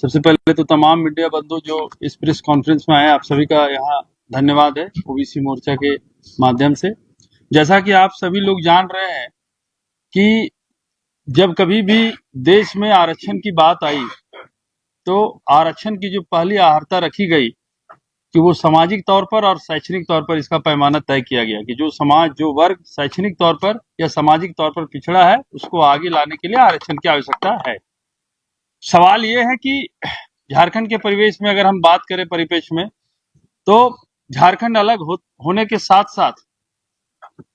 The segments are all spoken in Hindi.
सबसे पहले तो तमाम मीडिया बंधु जो इस प्रेस कॉन्फ्रेंस में आए, आप सभी का यहाँ धन्यवाद है ओबीसी मोर्चा के माध्यम से। जैसा कि आप सभी लोग जान रहे हैं कि जब कभी भी देश में आरक्षण की बात आई तो आरक्षण की जो पहली आहर्ता रखी गई कि वो सामाजिक तौर पर और शैक्षणिक तौर पर इसका पैमाना तय किया गया कि जो वर्ग शैक्षणिक तौर पर या सामाजिक तौर पर पिछड़ा है उसको आगे लाने के लिए आरक्षण की आवश्यकता है। सवाल ये है कि झारखंड के परिवेश में अगर हम बात करें परिप्रेक्ष्य में, तो झारखंड अलग होने के साथ साथ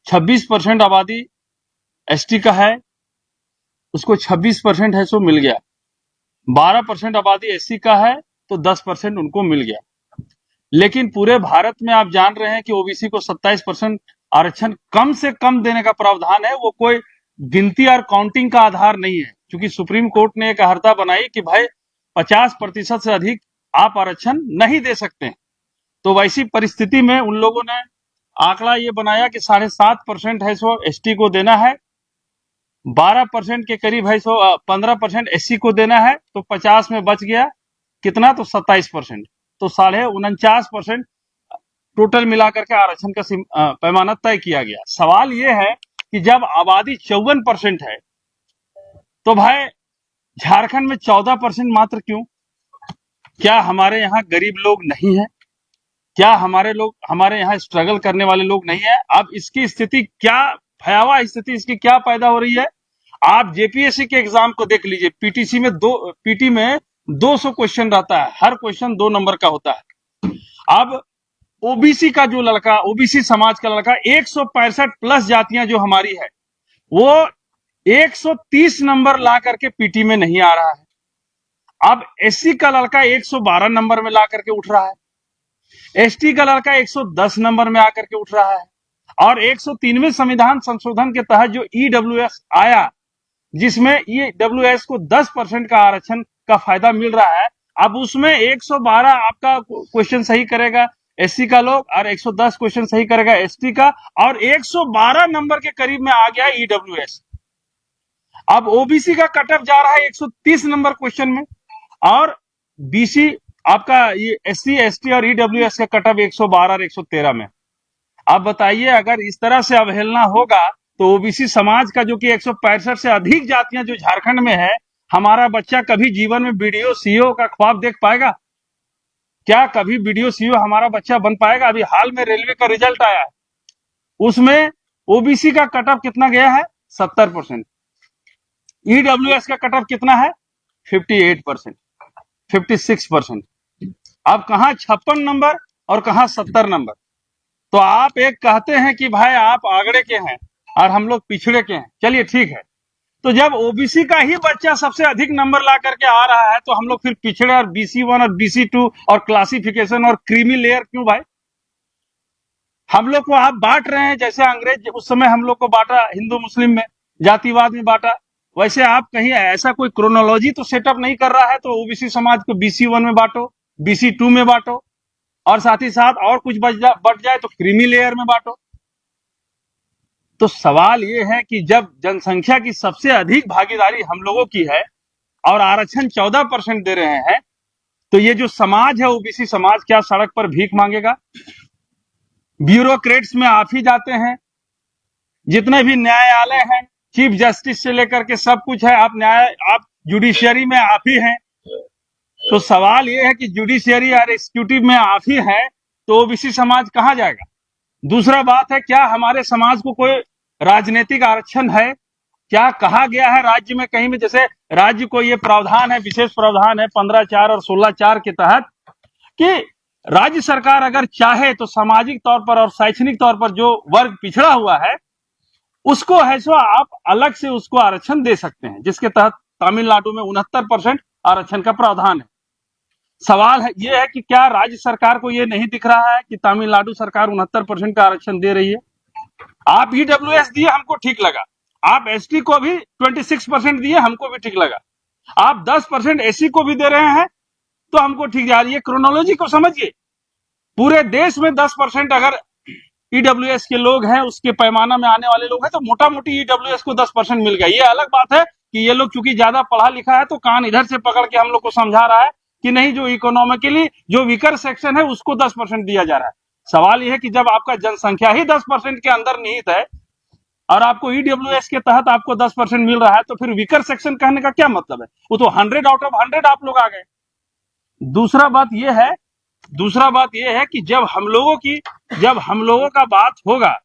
26% आबादी एसटी का है, उसको 26% है सो मिल गया। 12% आबादी एससी का है तो 10% उनको मिल गया। लेकिन पूरे भारत में आप जान रहे हैं कि ओबीसी को 27% आरक्षण कम से कम देने का प्रावधान है। वो कोई गिनती और काउंटिंग का आधार नहीं है, क्योंकि सुप्रीम कोर्ट ने एक अहर्ता बनाई कि भाई 50% से अधिक आप आरक्षण नहीं दे सकते। तो वैसी परिस्थिति में उन लोगों ने आंकड़ा ये बनाया कि 7.5% है सो एसटी को देना है, 12% के करीब है सो 15% एससी को देना है, तो 50 में बच गया कितना, तो 27%, तो 49.5% टोटल मिलाकर के आरक्षण का पैमाना तय किया गया। सवाल ये है कि जब आबादी 54% है तो भाई झारखंड में 14% मात्र क्यों? क्या हमारे यहाँ गरीब लोग नहीं है? क्या हमारे यहाँ स्ट्रगल करने वाले लोग नहीं है? अब इसकी स्थिति क्या, भयावह स्थिति इसकी क्या पैदा हो रही है? आप जेपीएससी के एग्जाम को देख लीजिए। पीटी में 200 क्वेश्चन रहता है, हर क्वेश्चन 2 नंबर का होता है। अब ओबीसी का जो लड़का, ओबीसी समाज का लड़का, 165 प्लस जातियां जो हमारी है, वो 130 नंबर ला करके पीटी में नहीं आ रहा है। अब एससी का लड़का 112 नंबर में ला करके उठ रहा है, एसटी का लड़का 110 नंबर में आकर के उठ रहा है, और 103वें संविधान संशोधन के तहत जो ईडब्ल्यूएस आया, जिसमें ईडब्ल्यूएस को 10% का आरक्षण का फायदा मिल रहा है, अब उसमें 112 आपका क्वेश्चन सही करेगा एससी का लोग और 110 क्वेश्चन सही करेगा एसटी का, और 112 नंबर के करीब में आ गया ईडब्ल्यूएस। अब ओबीसी का कट ऑफ जा रहा है 130 नंबर क्वेश्चन में, और बीसी आपका ये एससी एसटी और ईडब्ल्यूएस का कट ऑफ 112 और 113 में। अब बताइए, अगर इस तरह से अवहेलना होगा तो ओबीसी समाज का जो कि 165 से अधिक जातियां जो झारखंड में है, हमारा बच्चा कभी जीवन में बीडीओ सीओ का ख्वाब देख पाएगा? क्या कभी बीडीओ सीओ हमारा बच्चा बन पाएगा? अभी हाल में रेलवे का रिजल्ट आया है, उसमें ओबीसी का कट ऑफ कितना गया है? 70%। ईडब्ल्यूएस का कट ऑफ कितना है? 58%, 56%। अब कहां 56 नंबर और कहां 70 नंबर? तो आप एक कहते हैं कि भाई आप आगड़े के हैं और हम लोग पिछड़े के हैं। चलिए ठीक है, तो जब ओबीसी का ही बच्चा सबसे अधिक नंबर ला करके आ रहा है तो हम लोग फिर पिछड़े और BC1 और BC2 और क्लासिफिकेशन और क्रीमी लेयर क्यों भाई? हम लोग को आप बांट रहे हैं, जैसे अंग्रेज उस समय हम लोग को बांटा हिंदू मुस्लिम में, जातिवाद में बांटा, वैसे आप कहीं ऐसा कोई क्रोनोलॉजी तो सेटअप नहीं कर रहा है। तो ओबीसी समाज को BC1 में बांटो, BC2 में बांटो, और साथ ही साथ और कुछ बच जाए तो क्रीमी लेयर में बांटो। तो सवाल ये है कि जब जनसंख्या की सबसे अधिक भागीदारी हम लोगों की है और आरक्षण 14% दे रहे हैं, तो ये जो समाज है ओबीसी समाज, क्या सड़क पर भीख मांगेगा? ब्यूरोक्रेट्स में आप ही जाते हैं, जितने भी न्यायालय हैं, चीफ जस्टिस से लेकर के सब कुछ है, आप जुडिशियरी में आप ही हैं। तो सवाल ये है कि जुडिशियरी और एग्जीक्यूटिव में आप ही है, तो ओबीसी समाज कहां जाएगा? दूसरा बात है, क्या हमारे समाज को कोई राजनीतिक आरक्षण है? क्या कहा गया है राज्य में कहीं में? जैसे राज्य को ये प्रावधान है, विशेष प्रावधान है 15(4) और 16(4) के तहत, कि राज्य सरकार अगर चाहे तो सामाजिक तौर पर और शैक्षणिक तौर पर जो वर्ग पिछड़ा हुआ है उसको है सो आप अलग से उसको आरक्षण दे सकते हैं, जिसके तहत तमिलनाडु में 69% आरक्षण का प्रावधान है। सवाल है ये है कि क्या राज्य सरकार को ये नहीं दिख रहा है कि तमिलनाडु सरकार 69% का आरक्षण दे रही है? आप ईडब्ल्यूएस दिए, हमको ठीक लगा। आप एसटी को भी 26% दिए, हमको भी ठीक लगा। आप 10% एससी को भी दे रहे हैं तो हमको ठीक जा रही है। क्रोनोलॉजी को समझिए, पूरे देश में 10% अगर ईडब्ल्यूएस के लोग हैं, उसके पैमाना में आने वाले लोग हैं, तो मोटा मोटी ईडब्ल्यूएस को 10% मिल गया। ये अलग बात है कि ये लोग चूंकि ज्यादा पढ़ा लिखा है तो कान इधर से पकड़ के हम लोग को समझा रहा है कि नहीं, जो इकोनॉमिकली जो वीकर सेक्शन है उसको 10% दिया जा रहा है। सवाल यह है कि जब आपका जनसंख्या ही 10% के अंदर निहित है और आपको ईडब्ल्यूएस के तहत आपको 10% मिल रहा है, तो फिर वीकर सेक्शन कहने का क्या मतलब है? वो तो 100 आउट ऑफ 100 आप लोग आ गए। दूसरा बात यह है कि जब हम लोगों का बात होगा,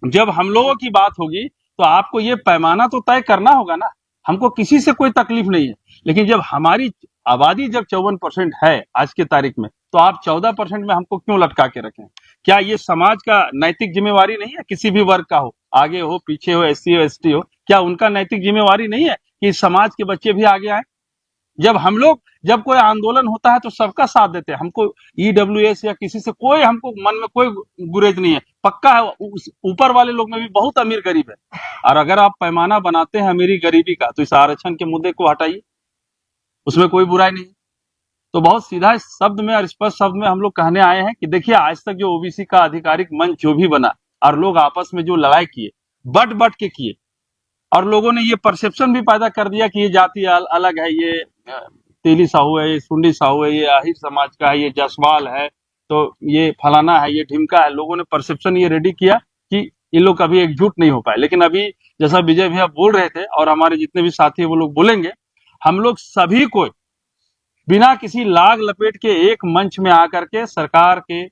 जब हम लोगों की बात होगी, तो आपको ये पैमाना तो तय करना होगा ना। हमको किसी से कोई तकलीफ नहीं है, लेकिन जब हमारी आबादी जब 54% है आज की तारीख में, तो आप 14% में हमको क्यों लटका के रखें? क्या ये समाज का नैतिक जिम्मेवारी नहीं है? किसी भी वर्ग का हो, आगे हो पीछे हो, एससी हो एसटी हो, क्या उनका नैतिक जिम्मेवारी नहीं है कि समाज के बच्चे भी आगे आए? जब कोई आंदोलन होता है तो सबका साथ देते हैं। हमको ईडब्ल्यूएस या किसी से कोई, हमको मन में कोई गुरेज नहीं है। पक्का है ऊपर वाले लोग में भी बहुत अमीर गरीब है, और अगर आप पैमाना बनाते हैं अमीरी गरीबी का, तो इस आरक्षण के मुद्दे को हटाइए, उसमें कोई बुराई नहीं। तो बहुत सीधा शब्द में और स्पष्ट शब्द में हम लोग कहने आए हैं कि देखिए, आज तक जो ओबीसी का आधिकारिक मंच जो भी बना और लोग आपस में जो लड़ाई किए, बट के किए, और लोगों ने ये परसेप्शन भी पैदा कर दिया कि ये जाति अलग है, ये तेली साहू है, ये सुंडी साहू है, ये आहिर समाज का है, ये जसवाल है, तो ये फलाना है, ये ढिमका है। लोगों ने परसेप्शन ये रेडी किया कि ये लोग कभी एकजुट नहीं हो पाए। लेकिन अभी जैसा विजय भैया बोल रहे थे और हमारे जितने भी साथी वो लोग बोलेंगे, हम लोग सभी को बिना किसी लाग लपेट के एक मंच में आकर के सरकार के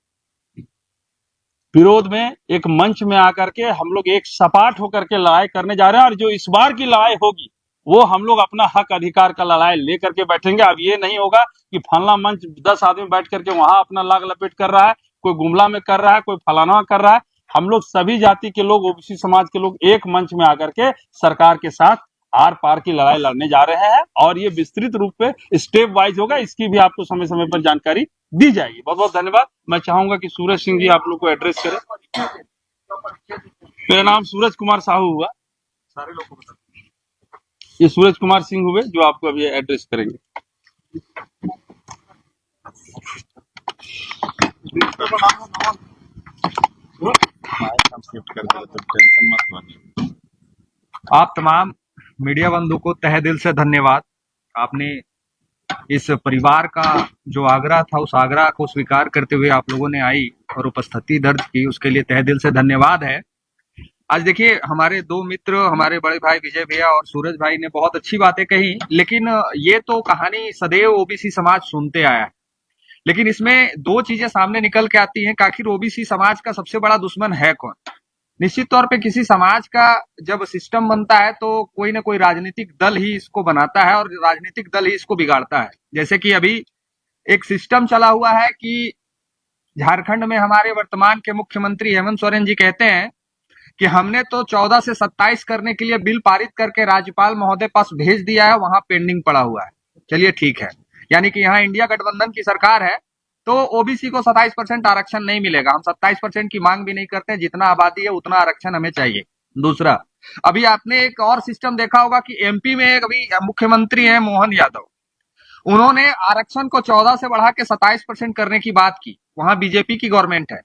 विरोध में, एक मंच में आकर के हम लोग एक सपाट होकर के लड़ाई करने जा रहे हैं। और जो इस बार की लड़ाई होगी, वो हम लोग अपना हक अधिकार का लड़ाई लेकर के बैठेंगे। अब ये नहीं होगा कि फलाना मंच 10 आदमी बैठ करके वहां अपना लाग लपेट कर रहा है, कोई गुमला में कर रहा है, कोई फलाना कर रहा है। हम लोग सभी जाति के लोग, ओबीसी समाज के लोग एक मंच में आकर के सरकार के साथ आर पार की लड़ाई लड़ने जा रहे हैं, और ये विस्तृत रूप पे स्टेप वाइज होगा। इसकी भी आपको समय समय पर जानकारी दी जाएगी। बहुत बहुत धन्यवाद। मैं चाहूंगा कि सूरज सिंह जी आप लोग को एड्रेस करें। मेरा नाम सूरज कुमार साहू हुआ, सारे लोग को बता, ये सूरज कुमार सिंह हुए जो आपको अभी एड्रेस करेंगे। आप तमाम मीडिया बंधु को तहे दिल से धन्यवाद। आपने इस परिवार का जो आग्रह था, उस आग्रह को स्वीकार करते हुए आप लोगों ने आई और उपस्थिति दर्ज की, उसके लिए तहे दिल से धन्यवाद है। आज देखिए, हमारे दो मित्र, हमारे बड़े भाई विजय भैया और सूरज भाई ने बहुत अच्छी बातें कही, लेकिन ये तो कहानी सदैव ओबीसी समाज सुनते आया है। लेकिन इसमें दो चीजें सामने निकल के आती हैं कि आखिर ओबीसी समाज का सबसे बड़ा दुश्मन है कौन। निश्चित तौर पे किसी समाज का जब सिस्टम बनता है तो कोई ना कोई राजनीतिक दल ही इसको बनाता है और राजनीतिक दल ही इसको बिगाड़ता है। जैसे कि अभी एक सिस्टम चला हुआ है कि झारखंड में हमारे वर्तमान के मुख्यमंत्री हेमंत सोरेन जी कहते हैं कि हमने तो 14 से 27 करने के लिए बिल पारित करके राज्यपाल महोदय पास भेज दिया है, वहां पेंडिंग पड़ा हुआ है। चलिए ठीक है, यानी कि यहाँ इंडिया गठबंधन की सरकार है तो ओबीसी को 27% आरक्षण नहीं मिलेगा। हम 27% की मांग भी नहीं करते, जितना आबादी है उतना आरक्षण हमें चाहिए। दूसरा, अभी आपने एक और सिस्टम देखा होगा कि एमपी में अभी मुख्यमंत्री है मोहन यादव, उन्होंने आरक्षण को 14 से बढ़ा के 27% करने की बात की। वहां बीजेपी की गवर्नमेंट है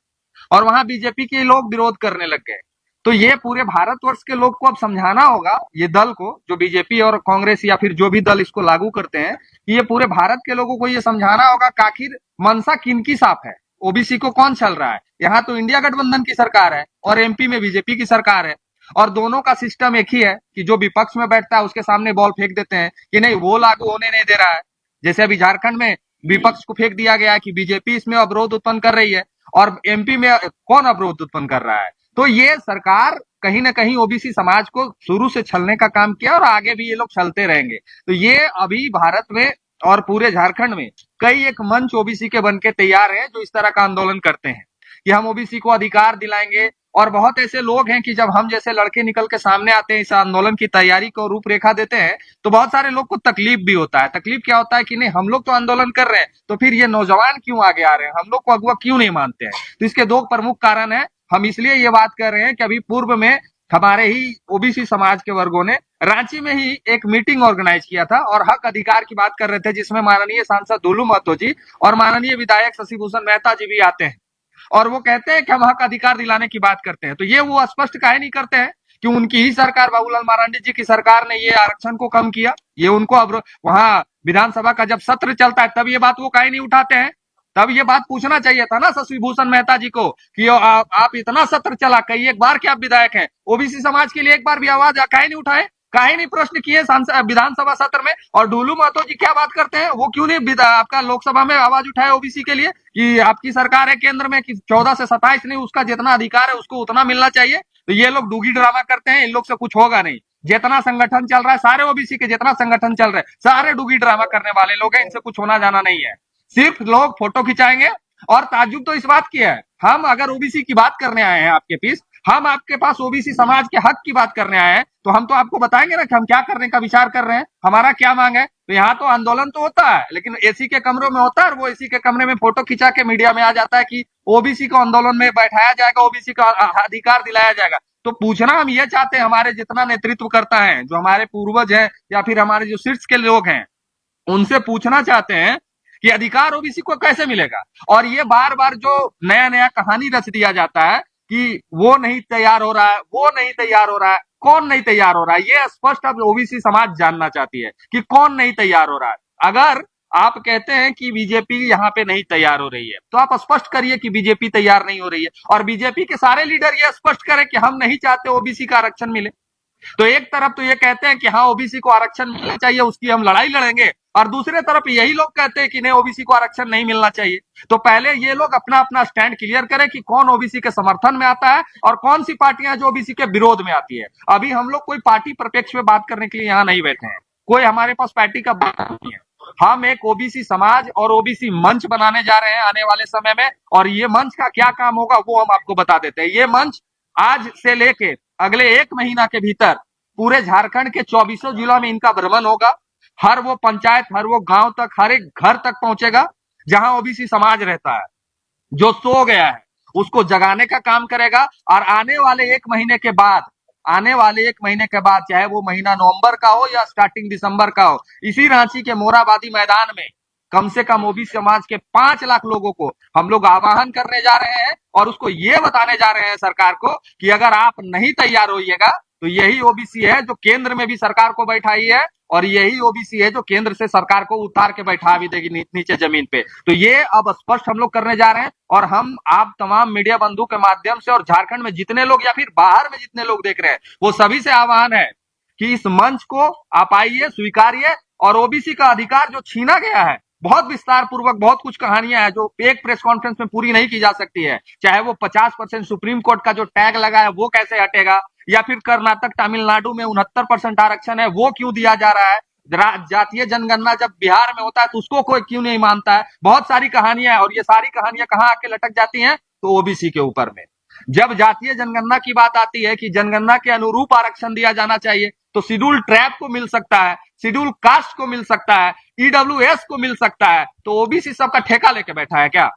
और वहां बीजेपी के लोग विरोध करने लग गए। तो ये पूरे भारतवर्ष के लोग को अब समझाना होगा, ये दल को, जो बीजेपी और कांग्रेस या फिर जो भी दल इसको लागू करते हैं, कि ये पूरे भारत के लोगों को ये समझाना होगा कि आखिर मनसा किनकी साफ है, ओबीसी को कौन चल रहा है। यहाँ तो इंडिया गठबंधन की सरकार है और एमपी में बीजेपी की सरकार है, और दोनों का सिस्टम एक ही है कि जो विपक्ष में बैठता है उसके सामने बॉल फेंक देते हैं कि नहीं, वो लागू होने नहीं दे रहा है। जैसे अभी झारखंड में विपक्ष को फेंक दिया गया है कि बीजेपी इसमें अवरोध उत्पन्न कर रही है, और एमपी में कौन अवरोध उत्पन्न कर रहा है। तो ये सरकार कहीं ना कहीं ओबीसी समाज को शुरू से छलने का काम किया और आगे भी ये लोग छलते रहेंगे। तो ये अभी भारत में और पूरे झारखंड में कई एक मंच ओबीसी के बनके तैयार हैं जो इस तरह का आंदोलन करते हैं कि हम ओबीसी को अधिकार दिलाएंगे। और बहुत ऐसे लोग हैं कि जब हम जैसे लड़के निकल के सामने आते हैं, इस आंदोलन की तैयारी को रूपरेखा देते हैं, तो बहुत सारे लोग को तकलीफ भी होता है। तकलीफ क्या होता है कि नहीं, हम लोग तो आंदोलन कर रहे हैं, तो फिर ये नौजवान क्यों आगे आ रहे हैं, हम लोग को अगुआ क्यों नहीं मानते हैं। तो इसके दो प्रमुख कारण है। हम इसलिए ये बात कर रहे हैं कि अभी पूर्व में हमारे ही ओबीसी समाज के वर्गों ने रांची में ही एक मीटिंग ऑर्गेनाइज किया था और हक अधिकार की बात कर रहे थे, जिसमें माननीय सांसद दुलू महतो जी और माननीय विधायक शशि भूषण मेहता जी भी आते हैं, और वो कहते हैं कि हम हक अधिकार दिलाने की बात करते हैं। तो ये वो स्पष्ट काहे नहीं करते हैं कि उनकी ही सरकार, बाबूलाल मरांडी जी की सरकार ने ये आरक्षण को कम किया? ये उनको अब वहां विधानसभा का जब सत्र चलता है तब ये बात वो काहे नहीं उठाते हैं? तब ये बात पूछना चाहिए था ना शशि भूषण मेहता जी को कि आप इतना सत्र चला, कई एक बार के आप विधायक हैं, ओबीसी समाज के लिए एक बार भी आवाज काहे नहीं उठाए, काहे नहीं प्रश्न किए विधानसभा सत्र में? और डुलू महतो जी क्या बात करते हैं, वो क्यों नहीं आपका लोकसभा में आवाज उठाए ओबीसी के लिए कि आपकी सरकार है केंद्र में कि 14 से 27 नहीं, उसका जितना अधिकार है उसको उतना मिलना चाहिए? तो ये लोग डूगी ड्रामा करते हैं, इन लोग से कुछ होगा नहीं। जितना संगठन चल रहा है सारे ओबीसी के, जितना संगठन चल रहे हैं सारे डूगी ड्रामा करने वाले लोग हैं, इनसे कुछ होना जाना नहीं है। सिर्फ लोग फोटो खिंचाएंगे। और ताज्जुब तो इस बात की है, हम अगर ओबीसी की बात करने आए हैं आपके पीस, हम आपके पास ओबीसी समाज के हक की बात करने आए हैं, तो हम तो आपको बताएंगे ना कि हम क्या करने का विचार कर रहे हैं, हमारा क्या मांग है। तो यहाँ तो आंदोलन तो होता है लेकिन एसी के कमरों में होता है, और वो एसी के कमरे में फोटो खिंचा के मीडिया में आ जाता है कि ओबीसी को आंदोलन में बैठाया जाएगा, ओबीसी का अधिकार दिलाया जाएगा। तो पूछना हम ये चाहते हैं, हमारे जितना नेतृत्व करता है, जो हमारे पूर्वज हैं या फिर हमारे जो शीर्ष के लोग हैं, उनसे पूछना चाहते हैं कि अधिकार ओबीसी को कैसे मिलेगा। और ये बार बार जो नया नया कहानी रच दिया जाता है कि वो नहीं तैयार हो रहा है, वो नहीं तैयार हो रहा है, कौन नहीं तैयार हो रहा है, ये स्पष्ट अब ओबीसी समाज जानना चाहती है कि कौन नहीं तैयार हो रहा है। अगर आप कहते हैं कि बीजेपी यहाँ पे नहीं तैयार हो रही है, तो आप स्पष्ट करिए कि बीजेपी तैयार नहीं हो रही है, और बीजेपी के सारे लीडर ये स्पष्ट करें कि हम नहीं चाहते ओबीसी का आरक्षण मिले। तो एक तरफ तो ये कहते हैं कि हाँ ओबीसी को आरक्षण मिलना चाहिए, उसकी हम लड़ाई लड़ेंगे, और दूसरे तरफ यही लोग कहते हैं कि नहीं ओबीसी को आरक्षण नहीं मिलना चाहिए। तो पहले ये लोग अपना अपना स्टैंड क्लियर करें कि कौन ओबीसी के समर्थन में आता है और कौन सी पार्टियां जो ओबीसी के विरोध में आती है। अभी हम लोग कोई पार्टी प्रत्यक्ष में बात करने के लिए यहाँ नहीं बैठे हैं, कोई हमारे पास पार्टी का बात नहीं है। हम एक ओबीसी समाज और ओबीसी मंच बनाने जा रहे हैं आने वाले समय में, और ये मंच का क्या काम होगा वो हम आपको बता देते हैं। ये मंच आज से लेके अगले 1 महीना के भीतर पूरे झारखंड के 24 जिलों में इनका भ्रमण होगा। हर वो पंचायत, हर वो गांव तक, हर एक घर तक पहुंचेगा जहां ओबीसी समाज रहता है, जो सो गया है उसको जगाने का काम करेगा। और आने वाले 1 महीने के बाद, आने वाले 1 महीने के बाद, चाहे वो महीना नवंबर का हो या स्टार्टिंग दिसंबर का हो, इसी रांची के मोराबादी मैदान में कम से कम ओबीसी समाज के 5 लाख लोगों को हम लोग आह्वान करने जा रहे हैं, और उसको ये बताने जा रहे हैं सरकार को कि अगर आप नहीं तैयार होइएगा तो यही ओबीसी है जो केंद्र में भी सरकार को बैठाई है, और यही ओबीसी है जो केंद्र से सरकार को उतार के बैठा भी देगी नीचे जमीन पे। तो ये अब स्पष्ट हम लोग करने जा रहे हैं, और हम आप तमाम मीडिया बंधु के माध्यम से और झारखंड में जितने लोग या फिर बाहर में जितने लोग देख रहे हैं, वो सभी से आह्वान है कि इस मंच को आप आइए, स्वीकारिए, और ओबीसी का अधिकार जो छीना गया है, बहुत विस्तार पूर्वक बहुत कुछ कहानियां हैं जो एक प्रेस कॉन्फ्रेंस में पूरी नहीं की जा सकती है। चाहे वो 50% सुप्रीम कोर्ट का जो टैग लगा है वो कैसे हटेगा, या फिर कर्नाटक तमिलनाडु में 69% आरक्षण है वो क्यों दिया जा रहा है, जातीय जनगणना जब बिहार में होता है तो उसको कोई क्यों नहीं मानता है। बहुत सारी कहानियां हैं, और ये सारी कहानियां कहाँ आके लटक जाती हैं, तो ओबीसी के ऊपर में। जब जातीय जनगणना की बात आती है कि जनगणना के अनुरूप आरक्षण दिया जाना चाहिए, तो शेड्यूल ट्राइब को मिल सकता है, शेड्यूल कास्ट को मिल सकता है, ईडब्ल्यूएस को मिल सकता है, तो ओबीसी सबका ठेका लेके बैठा है क्या?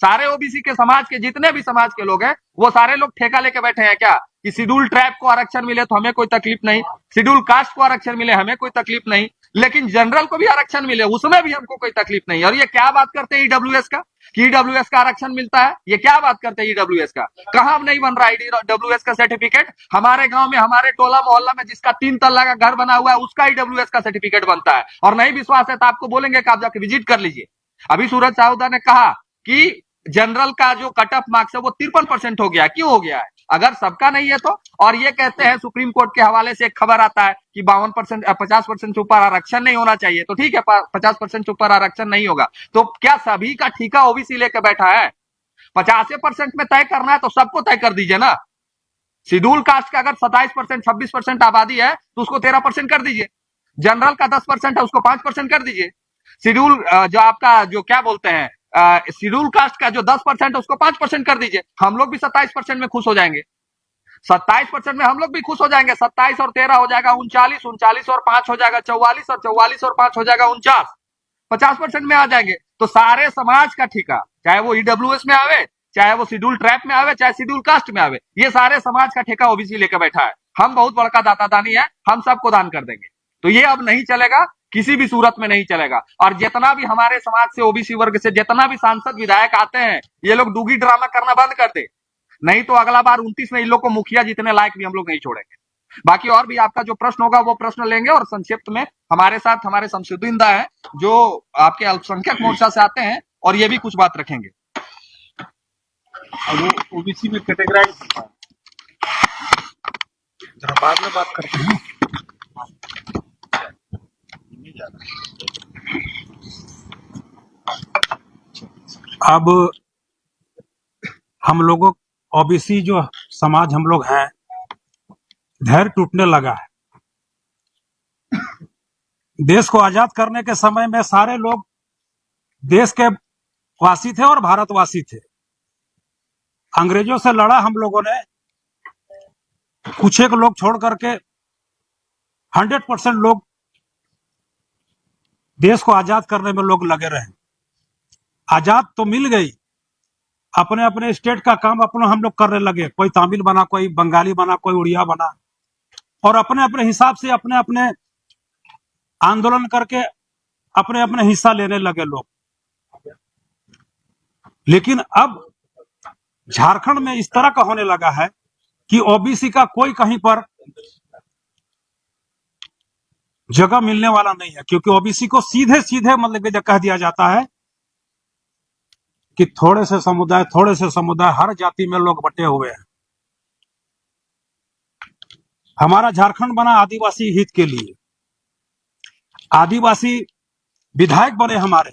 सारे ओबीसी के समाज के जितने भी समाज के लोग हैं वो सारे लोग ठेका लेके बैठे हैं क्या कि शेड्यूल ट्राइब को आरक्षण मिले तो हमें कोई तकलीफ नहीं, शेड्यूल कास्ट को आरक्षण मिले हमें कोई तकलीफ नहीं, लेकिन जनरल को भी आरक्षण मिले उसमें भी हमको कोई तकलीफ नहीं। और ये क्या बात करते हैं ईडब्ल्यूएस का, कि ईडब्ल्यूएस का आरक्षण मिलता है, ये क्या बात करते हैं ईडब्ल्यूएस का? कहां नहीं बन रहा है ईडब्ल्यूएस का सर्टिफिकेट? हमारे गांव में, हमारे टोला मोहल्ला में जिसका 3 तल्ला का घर बना हुआ है उसका ईडब्ल्यूएस का सर्टिफिकेट बनता है। और नहीं विश्वास है तो आपको बोलेंगे कि आप जाके विजिट कर लीजिए। अभी सूरज साहूदा ने कहा कि जनरल का जो कट ऑफ मार्क्स है वो 53% हो गया, क्यों हो गया है? अगर सबका नहीं है तो। और ये कहते हैं सुप्रीम कोर्ट के हवाले से एक खबर आता है कि 52% 50% से ऊपर आरक्षण नहीं होना चाहिए, तो ठीक है 50% से ऊपर आरक्षण नहीं होगा, तो क्या सभी का ठीका ओबीसी लेके बैठा है? 50% में तय करना है तो सबको तय कर दीजिए ना। शेड्यूल कास्ट का अगर 27% 26% आबादी है तो उसको 13% कर दीजिए, जनरल का 10% है उसको 5% कर दीजिए, शेड्यूल जो आपका जो क्या बोलते हैं शेड्यूल कास्ट का जो 10% है उसको 5% कर दीजिए, हम लोग भी 27% में खुश हो जाएंगे। 27% में हम लोग भी खुश हो जाएंगे, 27 और 13 हो जाएगा 39, 39 और 5 हो जाएगा 44, और 44 और 5 हो जाएगा 49, 50% में आ जाएंगे। तो सारे समाज का ठीका, चाहे वो ईडब्ल्यूएस में आवे, चाहे वो शेड्यूल ट्राइब में आवे, चाहे शेड्यूल कास्ट में आवे, ये सारे समाज का ठेका ओबीसी लेकर बैठा है। हम बहुत बड़का दाता दानी है, हम सबको दान कर देंगे। तो ये अब नहीं चलेगा, किसी भी सूरत में नहीं चलेगा। और जितना भी हमारे समाज से ओबीसी वर्ग से जितना भी सांसद विधायक आते हैं, ये लोग डूगी ड्रामा करना बंद कर दे, नहीं तो अगला बार 29 में इन लोग को मुखिया जीतने लायक भी हम लोग नहीं छोड़ेंगे। बाकी और भी आपका जो प्रश्न होगा वो प्रश्न लेंगे, और संक्षिप्त में हमारे साथ हमारे शमशुद्दीन है जो आपके अल्पसंख्यक मोर्चा से आते हैं, और ये भी कुछ बात रखेंगे। और वो ओबीसी में कैटेगराइज होता है। जरा बाद में बात करते हैं। अब हम लोगों ओबीसी जो समाज हम लोग हैं, धैर्य टूटने लगा है। देश को आजाद करने के समय में सारे लोग देश के वासी थे और भारतवासी थे। अंग्रेजों से लड़ा हम लोगों ने, कुछ एक लोग छोड़ करके 100% लोग देश को आजाद करने में लोग लगे रहे। आजाद तो मिल गई, अपने अपने स्टेट का काम अपना हम लोग करने लगे। कोई तमिल बना, कोई बंगाली बना, कोई उड़िया बना, और अपने अपने हिसाब से अपने अपने आंदोलन करके अपने अपने हिस्सा लेने लगे लोग। लेकिन अब झारखंड में इस तरह का होने लगा है कि ओबीसी का कोई कहीं पर जगह मिलने वाला नहीं है, क्योंकि ओबीसी को सीधे सीधे मतलब कि कह दिया जाता है कि थोड़े से समुदाय हर जाति में लोग बटे हुए हैं। हमारा झारखंड बना आदिवासी हित के लिए, आदिवासी विधायक बने हमारे,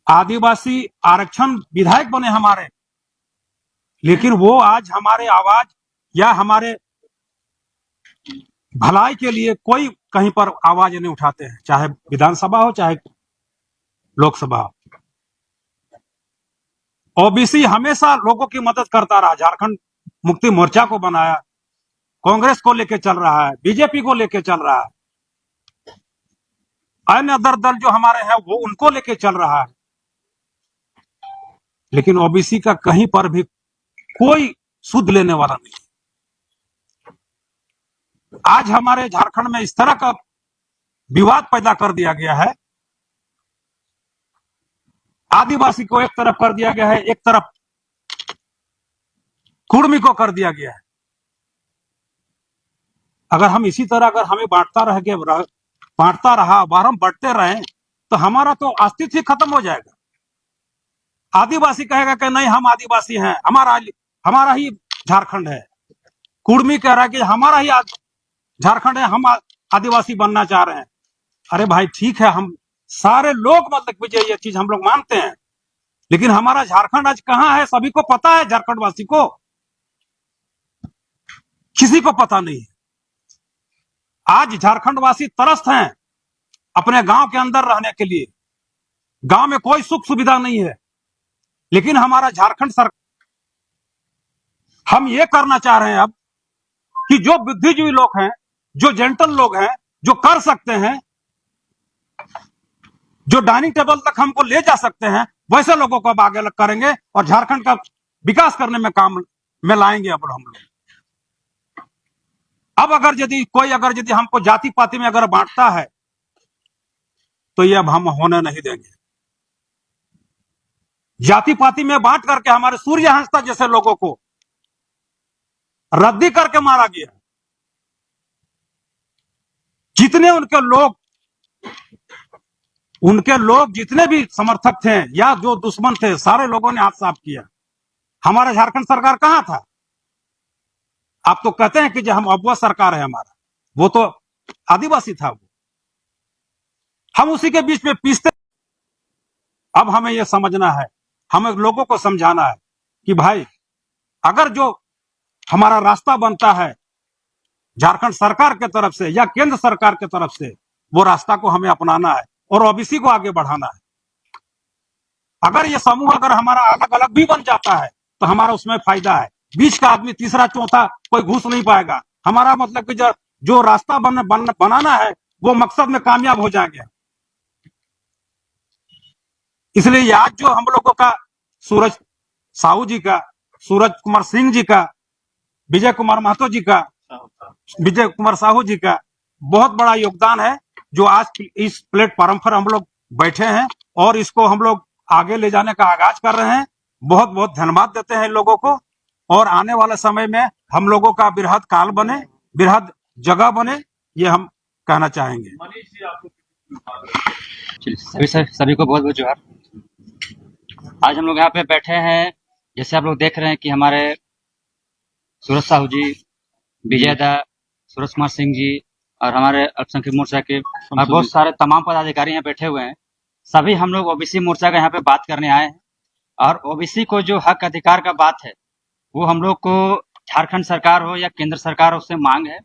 आदिवासी आरक्षण विधायक बने हमारे, लेकिन वो आज हमारे आवाज या हमारे भलाई के लिए कोई कहीं पर आवाज नहीं उठाते हैं, चाहे विधानसभा हो चाहे लोकसभा हो। ओबीसी हमेशा लोगों की मदद करता रहा, झारखंड मुक्ति मोर्चा को बनाया, कांग्रेस को लेके चल रहा है, बीजेपी को लेके चल रहा है, अन्य अदर दल जो हमारे हैं वो उनको लेके चल रहा है। लेकिन ओबीसी का कहीं पर भी कोई सुध लेने वाला नहीं। आज हमारे झारखंड में इस तरह का विवाद पैदा कर दिया गया है, आदिवासी को एक तरफ कर दिया गया है, एक तरफ कुर्मी को कर दिया गया है। अगर हम इसी तरह अगर हमें बांटता रहा बार हम बढ़ते रहे तो हमारा तो अस्तित्व ही खत्म हो जाएगा। आदिवासी कहेगा कि नहीं हम आदिवासी हैं, हमारा ही झारखंड है। कुर्मी कह रहा है कि हमारा ही झारखंड है, हम आदिवासी बनना चाह रहे हैं। अरे भाई ठीक है, हम सारे लोग मतलब ये चीज हम लोग मानते हैं, लेकिन हमारा झारखंड आज कहां है सभी को पता है। झारखंड वासी को किसी को पता नहीं है। आज झारखंड वासी तरस्त हैं अपने गांव के अंदर रहने के लिए। गांव में कोई सुख सुविधा नहीं है, लेकिन हमारा झारखंड सरकार, हम ये करना चाह रहे हैं अब कि जो बुद्धिजीवी लोग हैं, जो जेंटल लोग हैं, जो कर सकते हैं, जो डाइनिंग टेबल तक हमको ले जा सकते हैं, वैसे लोगों को अब आगे करेंगे और झारखंड का विकास करने में काम में लाएंगे। अब हम लोग अब अगर यदि हमको जाति पाति में अगर बांटता है तो ये अब हम होने नहीं देंगे। जाति पाति में बांट करके हमारे सूर्य हंसता जैसे लोगों को रद्दी करके मारा गया। जितने उनके लोग जितने भी समर्थक थे या जो दुश्मन थे, सारे लोगों ने हाथ साफ किया। हमारा झारखंड सरकार कहां था? आप तो कहते हैं कि जो हम अबुआ सरकार है हमारा, वो तो आदिवासी था, वो हम उसी के बीच में पीसते। अब हमें यह समझना है, हमें लोगों को समझाना है कि भाई अगर जो हमारा रास्ता बनता है झारखंड सरकार के तरफ से या केंद्र सरकार के तरफ से, वो रास्ता को हमें अपनाना है और ओबीसी को आगे बढ़ाना है। अगर ये समूह अगर हमारा अलग अलग भी बन जाता है तो हमारा उसमें फायदा है। बीच का आदमी तीसरा चौथा कोई घुस नहीं पाएगा। हमारा मतलब कि जो रास्ता बनाना है वो मकसद में कामयाब हो जाएंगे। इसलिए आज जो हम लोगों का सूरज साहू जी का, सूरज कुमार सिंह जी का, विजय कुमार महतो जी का, विजय कुमार साहू जी का बहुत बड़ा योगदान है, जो आज इस प्लेटफॉर्म पर हम लोग बैठे हैं और इसको हम लोग आगे ले जाने का आगाज कर रहे हैं। बहुत बहुत धन्यवाद देते हैं इन लोगों को। और आने वाले समय में हम लोगों का बृहद काल बने, बृहद जगह बने, ये हम कहना चाहेंगे। चलिए, सभी को बहुत बहुत जोहार। आज हम लोग यहाँ पे बैठे हैं, जैसे आप लोग देख रहे हैं कि हमारे सूरज साहू जी, विजय दा, सूरज कुमार सिंह जी और हमारे अल्पसंख्यक मोर्चा के और बहुत सारे तमाम पदाधिकारी यहाँ बैठे हुए हैं। सभी हम लोग ओबीसी मोर्चा का यहाँ पे बात करने आए हैं और ओबीसी को जो हक अधिकार का बात है वो हम लोग को झारखंड सरकार हो या केंद्र सरकार हो, उससे मांग है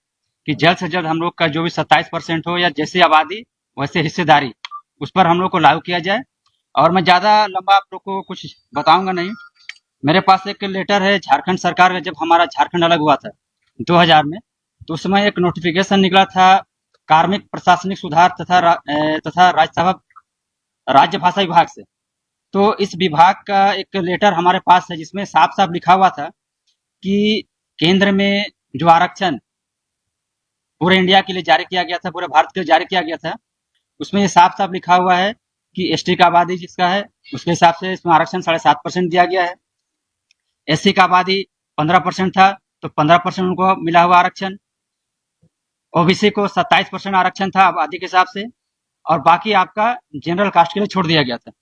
कि जल्द से जल्द हम लोग का जो भी 27% हो या जैसी आबादी वैसे हिस्सेदारी उस पर हम लोग को लागू किया जाए। और मैं ज़्यादा लंबा आप लोग को कुछ बताऊंगा नहीं। मेरे पास एक लेटर है झारखंड सरकार का, जब हमारा झारखंड अलग हुआ था 2000 में, तो उस समय एक नोटिफिकेशन निकला था कार्मिक प्रशासनिक सुधार तथा राज्य भाषा विभाग से। तो इस विभाग का एक लेटर हमारे पास है जिसमें साफ साफ लिखा हुआ था कि केंद्र में जो आरक्षण पूरे इंडिया के लिए जारी किया गया था, पूरे भारत के लिए जारी किया गया था, उसमें ये साफ साफ लिखा हुआ है कि एसटी का आबादी जिसका है उसके हिसाब से इसमें आरक्षण 7.5% दिया गया है। एससी का आबादी 15% था तो 15% उनको मिला हुआ आरक्षण। ओबीसी को 27% आरक्षण था आबादी के हिसाब से और बाकी आपका जनरल कास्ट के लिए छोड़ दिया गया था।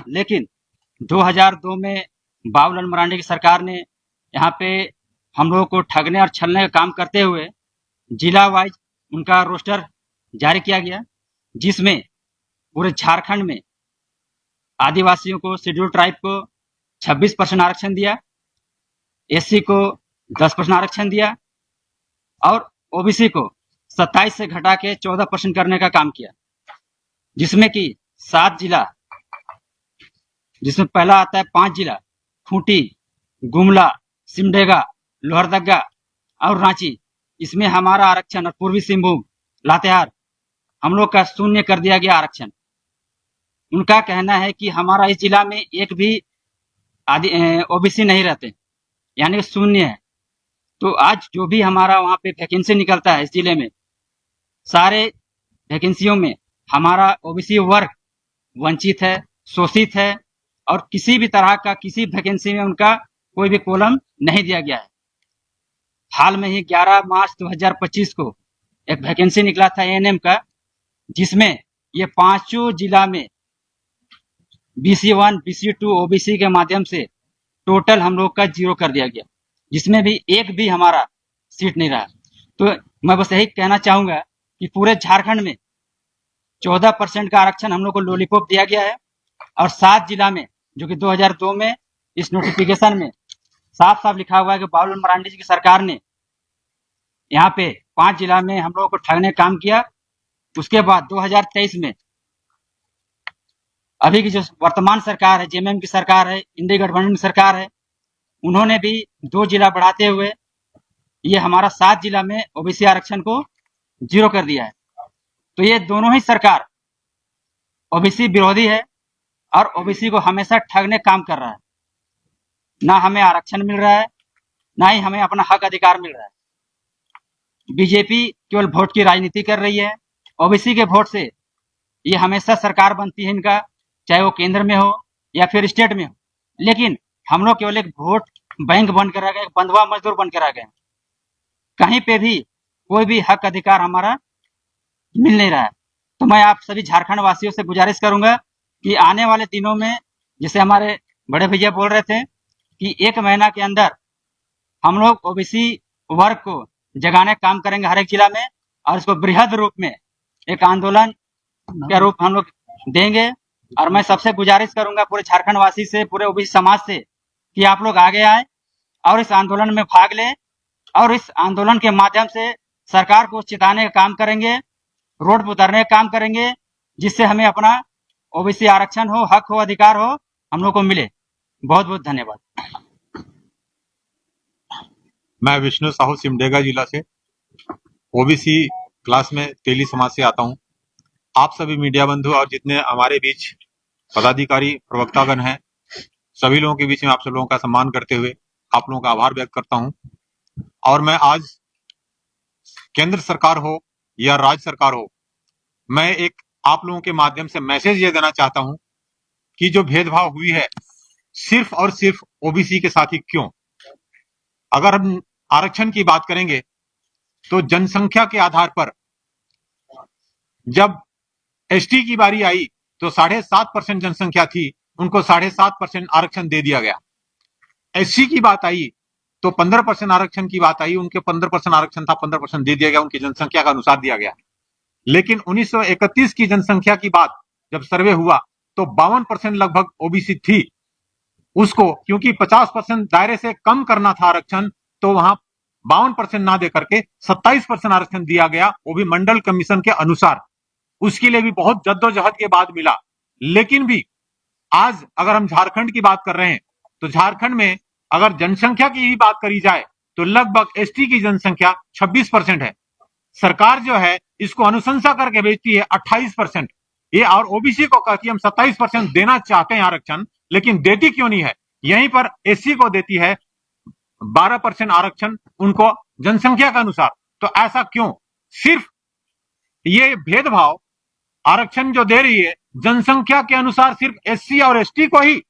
लेकिन 2002 में बाबूलाल मरांडी की सरकार ने यहाँ पे हम लोगों को ठगने और छलने का काम करते हुए जिला वाइज उनका रोस्टर जारी किया गया, जिसमें पूरे झारखंड में आदिवासियों को, शेड्यूल ट्राइब को 26% आरक्षण दिया, एससी को 10% आरक्षण दिया और ओबीसी को 27 से घटा के 14% करने का काम किया, जिसमें कि 7 जिला, जिसमें पहला आता है 5 जिला खूंटी, गुमला, सिमडेगा, लोहरदगा और रांची, इसमें हमारा आरक्षण और पूर्वी सिंहभूम, लातेहार हम लोग का शून्य कर दिया गया आरक्षण। उनका कहना है कि हमारा इस जिला में एक भी ओबीसी नहीं रहते, यानी शून्य है। तो आज जो भी हमारा वहाँ पे वैकेंसी निकलता है इस जिले में, सारे वैकेंसियों में हमारा ओबीसी वर्ग वंचित है, शोषित है और किसी भी तरह का किसी वैकेंसी में उनका कोई भी कॉलम नहीं दिया गया है। हाल में ही 11 मार्च 2025 को एक वैकेंसी निकला था एएनएम का, जिसमें ये पांचों जिला में BC1, BC2, ओबीसी के माध्यम से टोटल हम लोग का 0 कर दिया गया, जिसमें भी एक भी हमारा सीट नहीं रहा। तो मैं बस यही कहना चाहूंगा कि पूरे झारखंड में 14% का आरक्षण हम लोग को लॉलीपॉप दिया गया है और 7 जिला में, जो कि 2002 में इस नोटिफिकेशन में साफ साफ लिखा हुआ है कि बाबूलाल मरांडी जी की सरकार ने यहाँ पे 5 जिला में हम लोगों को ठगने का काम किया। उसके बाद 2023 में अभी की जो वर्तमान सरकार है, जेएमएम की सरकार है, इंडी गठबंधन की सरकार है, उन्होंने भी 2 जिला बढ़ाते हुए ये हमारा 7 जिला में ओबीसी आरक्षण को 0 कर दिया है। तो ये दोनों ही सरकार ओबीसी विरोधी है और ओबीसी को हमेशा ठगने काम कर रहा है। ना हमें आरक्षण मिल रहा है, ना ही हमें अपना हक अधिकार मिल रहा है। बीजेपी केवल वोट की राजनीति कर रही है। ओबीसी के वोट से ये हमेशा सरकार बनती है इनका, चाहे वो केंद्र में हो या फिर स्टेट में हो, लेकिन हम लोग केवल एक वोट बैंक बनकर रह गए, बंधुआ मजदूर बनकर रह गए। कहीं पे भी कोई भी हक अधिकार हमारा मिल नहीं रहा है। तो मैं आप सभी झारखंड वासियों से गुजारिश करूंगा कि आने वाले दिनों में, जैसे हमारे बड़े भैया बोल रहे थे कि 1 महीना के अंदर हम लोग ओबीसी वर्ग को जगाने का काम करेंगे हर एक जिला में और इसको बृहद रूप में एक आंदोलन का रूप हम लोग देंगे। और मैं सबसे गुजारिश करूंगा पूरे झारखंड वासी से, पूरे ओबीसी समाज से, कि आप लोग आगे आए और इस आंदोलन में भाग लें और इस आंदोलन के माध्यम से सरकार को चिताने का काम करेंगे, रोड पर उतरने का काम करेंगे, जिससे हमें अपना ओबीसी आरक्षण हो, हक हो, अधिकार हो, हम लोग को मिले। बहुत बहुत धन्यवाद। मैं विष्णु साहू सिमडेगा जिला से ओबीसी क्लास में तेली समाज से आता हूं। आप सभी मीडिया बंधु और जितने हमारे बीच पदाधिकारी प्रवक्तागण हैं, सभी लोगों के बीच में आप सब लोगों का सम्मान करते हुए आप लोगों का आभार व्यक्त करता हूं। और मैं आज केंद्र सरकार हो या राज्य सरकार हो, मैं एक आप लोगों के माध्यम से मैसेज ये देना चाहता हूं कि जो भेदभाव हुई है सिर्फ और सिर्फ ओबीसी के साथ ही क्यों, अगर हम आरक्षण की बात करेंगे तो जनसंख्या के आधार पर जब एसटी की बारी आई तो 7.5% जनसंख्या थी, उनको 7.5% आरक्षण दे दिया गया। एससी की बात आई तो 15% आरक्षण की बात आई, उनके 15% आरक्षण था, 15% दे दिया गया, उनकी जनसंख्या का अनुसार दिया गया। लेकिन 1931 की जनसंख्या की बात जब सर्वे हुआ तो 52% लगभग ओबीसी थी। उसको क्योंकि 50% दायरे से कम करना था आरक्षण, तो वहां 52% ना दे करके 27% आरक्षण दिया गया, वो भी मंडल कमीशन के अनुसार। उसके लिए भी बहुत जद्दोजहद के बाद मिला। लेकिन भी आज अगर हम झारखंड की बात कर रहे हैं तो झारखंड में अगर जनसंख्या की ही बात करी जाए तो लगभग एसटी की जनसंख्या 26% है। सरकार जो है इसको अनुशंसा करके भेजती है 28%। ये और ओबीसी को कहती है हम 27% देना चाहते हैं आरक्षण, लेकिन देती क्यों नहीं है? यहीं पर एससी को देती है 12% आरक्षण, उनको जनसंख्या के अनुसार। तो ऐसा क्यों? सिर्फ ये भेदभाव आरक्षण जो दे रही है जनसंख्या के अनुसार सिर्फ एससी और एसटी को ही।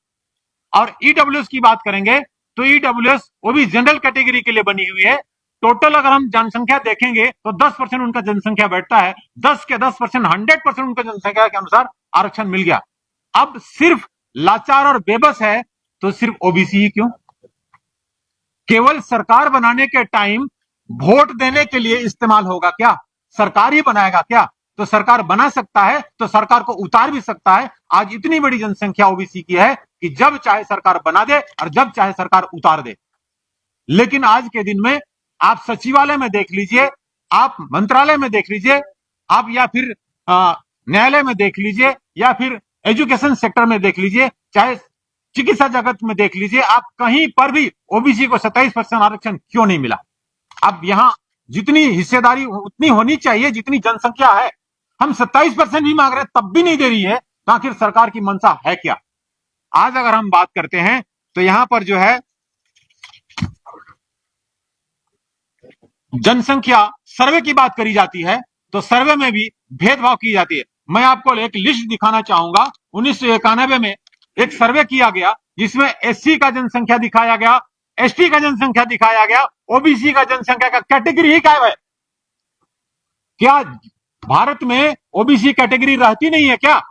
और ईडब्ल्यूएस की बात करेंगे तो ईडब्ल्यूएस वो भी जनरल कैटेगरी के लिए बनी हुई है। टोटल अगर हम जनसंख्या देखेंगे तो 10% उनका जनसंख्या बैठता है, 10 के 10%, 100% उनका जनसंख्या के अनुसार आरक्षण मिल गया। अब सिर्फ लाचार और बेबस है तो सिर्फ ओबीसी ही क्यों? केवल सरकार बनाने के टाइम वोट देने के लिए इस्तेमाल होगा क्या? सरकार ही बनाएगा क्या? तो सरकार बना सकता है तो सरकार को उतार भी सकता है। आज इतनी बड़ी जनसंख्या ओबीसी की है कि जब चाहे सरकार बना दे और जब चाहे सरकार उतार दे। लेकिन आज के दिन में आप सचिवालय में देख लीजिए, आप मंत्रालय में देख लीजिए, आप या फिर न्यायालय में देख लीजिए, या फिर एजुकेशन सेक्टर में देख लीजिए, चाहे चिकित्सा जगत में देख लीजिए, आप कहीं पर भी ओबीसी को 27% आरक्षण क्यों नहीं मिला? अब यहां जितनी हिस्सेदारी उतनी होनी चाहिए जितनी जनसंख्या है। हम 27% ही मांग रहे हैं तब भी नहीं दे रही है, तो आखिर सरकार की मंशा है क्या? आज अगर हम बात करते हैं तो यहां पर जो है जनसंख्या सर्वे की बात करी जाती है तो सर्वे में भी भेदभाव की जाती है। मैं आपको एक लिस्ट दिखाना चाहूंगा। 1991 में एक सर्वे किया गया जिसमें एससी का जनसंख्या दिखाया गया, एसटी का जनसंख्या दिखाया गया, ओबीसी का जनसंख्या का कैटेगरी ही गायब है। क्या भारत में ओबीसी कैटेगरी रहती नहीं है क्या?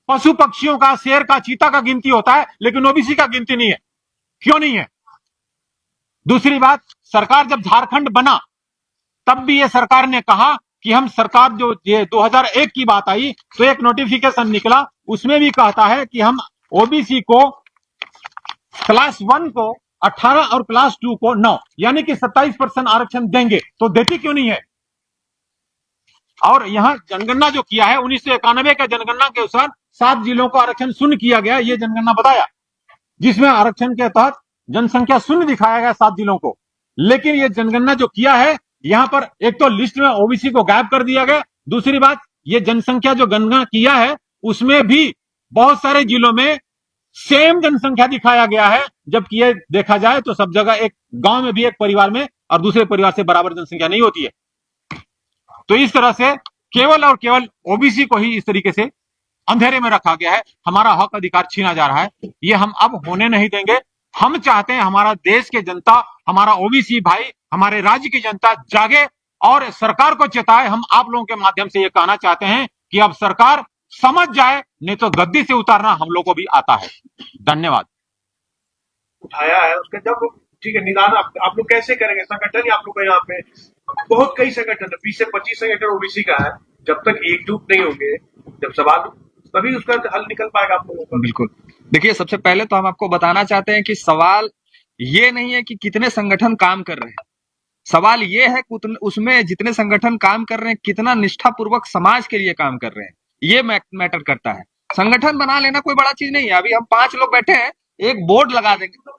पशु पक्षियों का, शेर का, चीता का गिनती होता है, लेकिन ओबीसी का गिनती नहीं है। क्यों नहीं है? दूसरी बात, सरकार जब झारखंड बना तब भी ये सरकार ने कहा कि हम सरकार जो ये 2001 की बात आई तो एक नोटिफिकेशन निकला, उसमें भी कहता है कि हम ओबीसी को क्लास 1 को 18 और क्लास 2 को 9 यानी कि 27% आरक्षण देंगे। तो देती क्यों नहीं है? और यहां जनगणना जो किया है 1991 के जनगणना के अनुसार 7 जिलों को आरक्षण शून्य किया गया, ये जनगणना बताया, जिसमें आरक्षण के तहत जनसंख्या शून्य दिखाया गया 7 जिलों को। लेकिन ये जनगणना जो किया है यहां पर एक तो लिस्ट में ओबीसी को गायब कर दिया गया। दूसरी बात, ये जनसंख्या जो गणना किया है उसमें भी बहुत सारे जिलों में सेम जनसंख्या दिखाया गया है, जबकि ये देखा जाए तो सब जगह एक गांव में भी एक परिवार में और दूसरे परिवार से बराबर जनसंख्या नहीं होती है। तो इस तरह से केवल और केवल ओबीसी को ही इस तरीके से अंधेरे में रखा गया है, हमारा हक अधिकार छीना जा रहा है। ये हम अब होने नहीं देंगे। हम चाहते हैं हमारा देश के जनता, हमारा ओबीसी भाई, हमारे राज्य की जनता जागे और सरकार को चेताए। हम आप लोगों के माध्यम से ये कहना चाहते हैं कि अब सरकार समझ जाए, नहीं तो गद्दी से उतारना हम लोग को भी आता है। धन्यवाद। उठाया है उसका जब ठीक है निदान आप लोग कैसे करेंगे? संगठन ही आप लोग का यहाँ पे बहुत कई संगठन है, 20 से 25 संगठन ओबीसी का है। जब तक एकजुट नहीं होंगे, जब सवाल तभी उसका हल निकल पाएगा आप लोगों का। बिल्कुल। देखिए, सबसे पहले तो हम आपको बताना चाहते हैं कि सवाल ये नहीं है कि कितने संगठन काम कर रहे हैं, सवाल ये है कि उसमें जितने संगठन काम कर रहे हैं कितना निष्ठापूर्वक समाज के लिए काम कर रहे हैं, ये मैटर करता है। संगठन बना लेना कोई बड़ा चीज नहीं है। अभी हम 5 लोग बैठे हैं, एक बोर्ड लगा देंगे।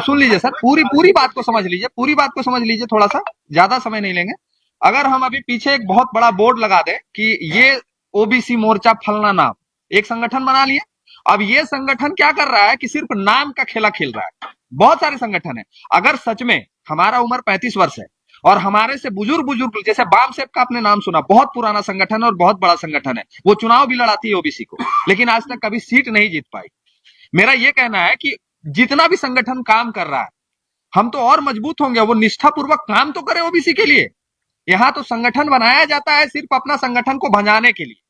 सुन लीजिए सर, पूरी बात को समझ लीजिए, पूरी बात को समझ लीजिए, थोड़ा सा ज्यादा समय नहीं लेंगे। अगर हम अभी पीछे एक बहुत बड़ा बोर्ड लगा दें कि ये ओबीसी मोर्चा फलना नाम, एक संगठन बना लिए। अब ये संगठन क्या कर रहा है कि सिर्फ नाम का खेला खेल रहा है। बहुत सारे संगठन है। अगर सच में हमारा उम्र 35 वर्ष है और हमारे से बुजुर्ग जैसे बामसेप का आपने नाम सुना, बहुत पुराना संगठन और बहुत बड़ा संगठन है, वो चुनाव भी लड़ाती है ओबीसी को, लेकिन आज तक कभी सीट नहीं जीत पाई। मेरा ये कहना है कि जितना भी संगठन काम कर रहा है हम तो और मजबूत होंगे। वो निष्ठापूर्वक काम तो करे ओबीसी के लिए। यहाँ तो संगठन बनाया जाता है सिर्फ अपना संगठन को भंजाने के लिए,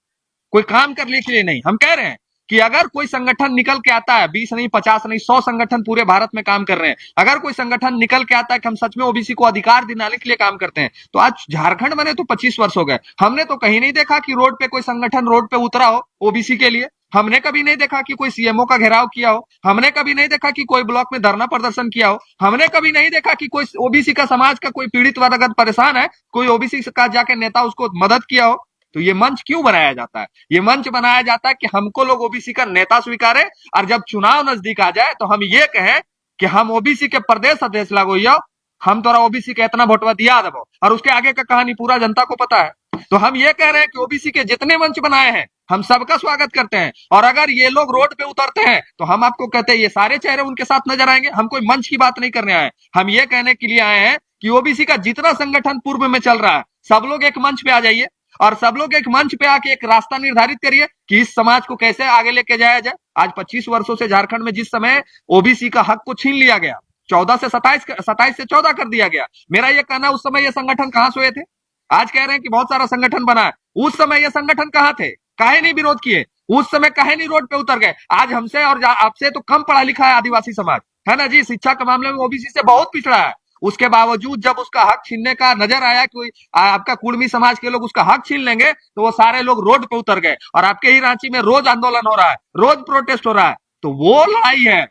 कोई काम करने के लिए नहीं। हम कह रहे हैं कि अगर कोई संगठन निकल के आता है, 20 नहीं, 50 नहीं, 100 संगठन पूरे भारत में काम कर रहे हैं, अगर कोई संगठन निकल के आता है कि हम सच में ओबीसी को अधिकार दिलाने के लिए काम करते हैं, तो आज झारखंड बने तो 25 वर्ष हो गए, हमने तो कहीं नहीं देखा कि रोड पे कोई संगठन रोड पे उतरा हो ओबीसी के लिए। हमने कभी नहीं देखा कि कोई सीएमओ का घेराव किया हो, हमने कभी नहीं देखा कि कोई ब्लॉक में धरना प्रदर्शन किया हो, हमने कभी नहीं देखा कि कोई ओबीसी का समाज का कोई पीड़ित वर्ग अगर परेशान है, कोई ओबीसी का जाके नेता उसको मदद किया हो। तो ये मंच क्यों बनाया जाता है? ये मंच बनाया जाता है कि हमको लोग ओबीसी का नेता स्वीकारे, और जब चुनाव नजदीक आ जाए तो हम ये कहें कि हम ओबीसी के प्रदेश अध्यक्ष लागू हो, हम तोरा ओबीसी के इतना वोटवा दिया देबो, और उसके आगे का कहानी पूरा जनता को पता है। तो हम ये कह रहे हैं कि ओबीसी के जितने मंच बनाए हैं हम सबका स्वागत करते हैं, और अगर ये लोग रोड पे उतरते हैं तो हम आपको कहते हैं ये सारे चेहरे उनके साथ नजर आएंगे। हम कोई मंच की बात नहीं करने आए, हम ये कहने के लिए आए हैं कि ओबीसी का जितना संगठन पूर्व में चल रहा है सब लोग एक मंच पे आ जाइए, और सब लोग एक मंच पे आके एक रास्ता निर्धारित करिए कि इस समाज को कैसे आगे लेके जाया जाए। आज 25 वर्षों से झारखंड में जिस समय ओबीसी का हक को छीन लिया गया, 14 से 27 से 14 कर दिया गया, मेरा ये कहना उस समय ये संगठन कहां सोए थे? आज कह रहे हैं कि बहुत सारा संगठन बना है, उस समय ये संगठन कहां थे? काहे नहीं विरोध किए? उस समय काहे नहीं रोड पे उतर गए? आज हमसे और आपसे तो कम पढ़ा लिखा है आदिवासी समाज, है ना जी, शिक्षा के मामले में ओबीसी से बहुत पिछड़ा है। उसके बावजूद जब उसका हक छीनने का नजर आया कि आपका कुर्मी समाज के लोग उसका हक छीन लेंगे, तो वो सारे लोग रोड पे उतर गए, और आपके ही रांची में रोज आंदोलन हो रहा है, रोज प्रोटेस्ट हो रहा है। तो वो लड़ाई है,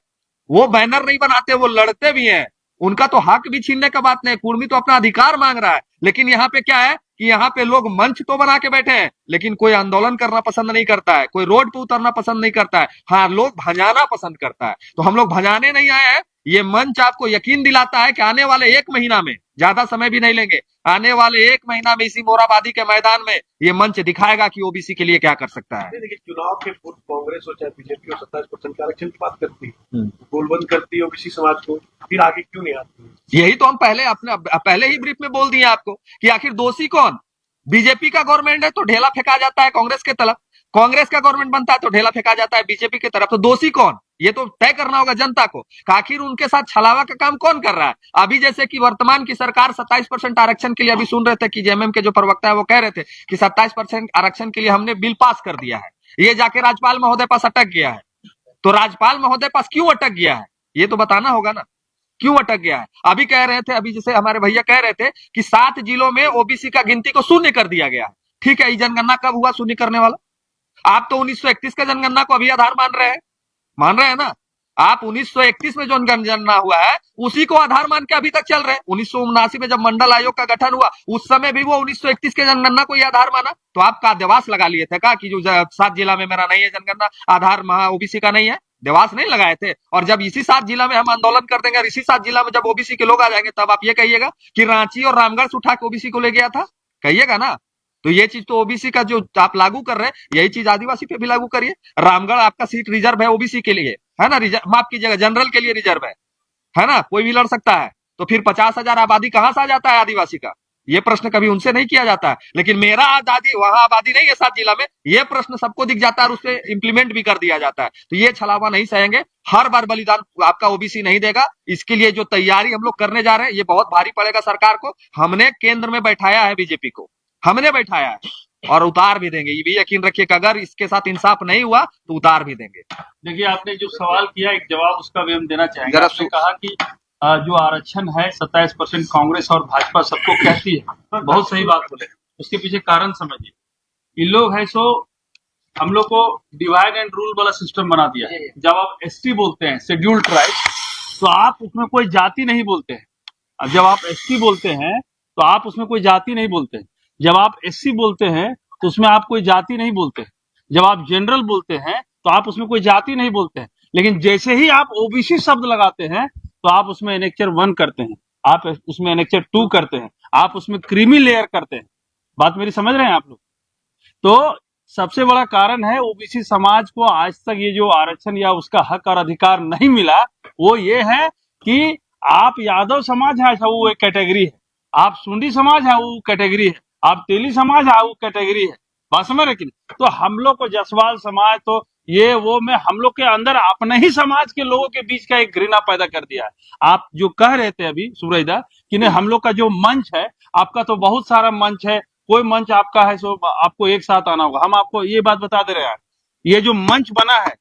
वो बैनर नहीं बनाते, वो लड़ते भी हैं। उनका तो हक भी छीनने का बात नहीं, कुर्मी तो अपना अधिकार मांग रहा है। लेकिन यहाँ पे क्या है कि यहाँ पे लोग मंच तो बना के बैठे हैं, लेकिन कोई आंदोलन करना पसंद नहीं करता है, कोई रोड पे उतरना पसंद नहीं करता है। हाँ, लोग भजाना पसंद करता है। तो हम लोग भजाने नहीं आए हैं। ये मंच आपको यकीन दिलाता है कि आने वाले 1 महीना में, ज्यादा समय भी नहीं लेंगे, आने वाले 1 महीना में इसी मोरहाबादी के मैदान में ये मंच दिखाएगा कि ओबीसी के लिए क्या कर सकता है। देखिए, चुनाव के पूर्व कांग्रेस हो चाहे बीजेपी हो 27% के आरक्षण की बात करती है, गोलबंद करती है ओबीसी समाज को, फिर आगे क्यों नहीं आती? यही तो हम पहले ही ब्रीफ में बोल दिए आपको कि आखिर दोषी कौन? बीजेपी का गवर्नमेंट है तो ढेला फेंका जाता है कांग्रेस के तरफ, कांग्रेस का गवर्नमेंट बनता है तो ढेला फेंका जाता है बीजेपी की तरफ। तो दोषी कौन? ये तो तय करना होगा जनता को, आखिर उनके साथ छलावा का काम कौन कर रहा है। अभी जैसे कि वर्तमान की सरकार 27% आरक्षण के लिए, अभी सुन रहे थे कि जेएमएम के जो प्रवक्ता है वो कह रहे थे कि 27% आरक्षण के लिए हमने बिल पास कर दिया है, ये जाके राज्यपाल महोदय पास अटक गया है। तो राज्यपाल महोदय पास क्यों अटक गया है ये तो बताना होगा ना, क्यों अटक गया है। अभी कह रहे थे, अभी जैसे हमारे भैया कह रहे थे कि 7 जिलों में ओबीसी का गिनती को शून्य कर दिया गया है। ठीक है, ये जनगणना कब हुआ शून्य करने वाला? आप तो 1931 का जनगणना को अभी आधार मान रहे हैं ना। आप 1931 में जो जनगणना हुआ है उसी को आधार मान के अभी तक चल रहे हैं। 1979 में जब मंडल आयोग का गठन हुआ उस समय भी वो 1931 के जनगणना को ही आधार माना। तो आप का देवास लगा लिए थे का कि जो 7 जिला में मेरा नहीं है जनगणना, आधार ओबीसी का नहीं है, देवास नहीं लगाए थे। और जब इसी 7 जिला में हम आंदोलन कर देंगे, इसी 7 जिला में जब ओबीसी के लोग आ जाएंगे, तब आप ये कहिएगा कि रांची और रामगढ़ से उठा के ओबीसी को ले गया था, कहिएगा ना। तो ये चीज तो ओबीसी का जो आप लागू कर रहे हैं, यही चीज आदिवासी पे भी लागू करिए। रामगढ़ आपका सीट रिजर्व है ओबीसी के लिए, है ना, माफ कीजिएगा जनरल के लिए रिजर्व है ना, कोई भी लड़ सकता है। तो फिर 50,000 आबादी कहां से आ जाता है आदिवासी का? ये प्रश्न कभी उनसे नहीं किया जाता है। लेकिन मेरा आबादी वहां आबादी नहीं है 7 जिला में, ये प्रश्न सबको दिख जाता है और उससे इंप्लीमेंट भी कर दिया जाता है। तो ये छलावा नहीं सहेंगे, हर बार बलिदान आपका ओबीसी नहीं देगा। इसके लिए जो तैयारी हम लोग करने जा रहे हैं ये बहुत भारी पड़ेगा सरकार को। हमने केंद्र में बैठाया है बीजेपी को, हमने बैठाया है, और उतार भी देंगे। ये भी यकीन रखिए कि अगर इसके साथ इंसाफ नहीं हुआ तो उतार भी देंगे। देखिए, आपने जो सवाल किया एक जवाब उसका भी हम देना चाहेंगे। आपने कहा कि जो आरक्षण है 27% कांग्रेस और भाजपा सबको कहती है, बहुत सही बात बोले। उसके पीछे कारण समझिए, इन लोग है सो हम लोग को डिवाइड एंड रूल वाला सिस्टम बना दिया है। जब आप एसटी बोलते हैं शेड्यूल्ड ट्राइब, तो आप उसमें कोई जाति नहीं बोलते हैं। अब जब आप एसटी बोलते हैं तो आप उसमें कोई जाति नहीं बोलते हैं। जब आप एससी बोलते हैं तो उसमें आप कोई जाति नहीं बोलते हैं। जब आप जनरल बोलते हैं तो आप उसमें कोई जाति नहीं बोलते हैं। लेकिन जैसे ही आप ओबीसी शब्द लगाते हैं तो आप उसमें एनेक्चर 1 करते हैं, आप उसमें एनेक्चर 2 करते हैं, आप उसमें क्रीमी लेयर करते हैं। बात मेरी समझ रहे हैं आप लोग? तो सबसे बड़ा कारण है ओबीसी समाज को आज तक ये जो आरक्षण या उसका हक और अधिकार नहीं मिला, वो ये है कि आप यादव समाज है वो एक कैटेगरी है, आप सुंडी समाज है वो कैटेगरी है, आप तेली समाज है वो कैटेगरी है। बात समझ रहे कि नहीं? तो हम लोग को जसवाल समाज तो ये वो में हम लोग के अंदर अपने ही समाज के लोगों के बीच का एक घृणा पैदा कर दिया है। आप जो कह रहे थे अभी सूरजदा कि नहीं हम लोग का जो मंच है, आपका तो बहुत सारा मंच है, कोई मंच आपका है सो आपको एक साथ आना होगा। हम आपको ये बात बता दे रहे हैं, ये जो मंच बना है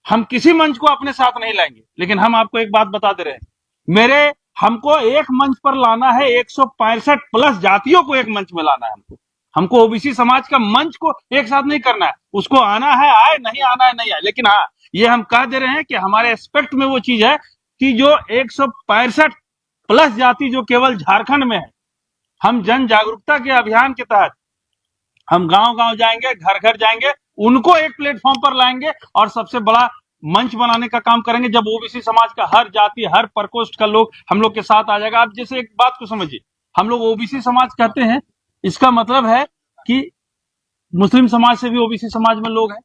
हम किसी मंच को अपने साथ नहीं लाएंगे, लेकिन हम आपको एक बात बता दे रहे हैं, हमको एक मंच पर लाना है 165 प्लस जातियों को एक मंच में लाना है। हमको ओबीसी समाज का मंच को एक साथ नहीं करना है, उसको आना है आए, नहीं आना है नहीं आए। लेकिन हाँ, ये हम कह दे रहे हैं कि हमारे एस्पेक्ट में वो चीज है कि जो 165 प्लस जाति जो केवल झारखंड में है, हम जन जागरूकता के अभियान के तहत हम गांव गांव जाएंगे, घर घर जाएंगे, उनको एक प्लेटफॉर्म पर लाएंगे और सबसे बड़ा मंच बनाने का काम करेंगे। जब ओबीसी समाज का हर जाति, हर प्रकोष्ठ का लोग हम लोग के साथ आ जाएगा। आप जैसे एक बात को समझिए, हम लोग ओबीसी समाज कहते हैं, इसका मतलब है कि मुस्लिम समाज से भी ओबीसी समाज में लोग हैं।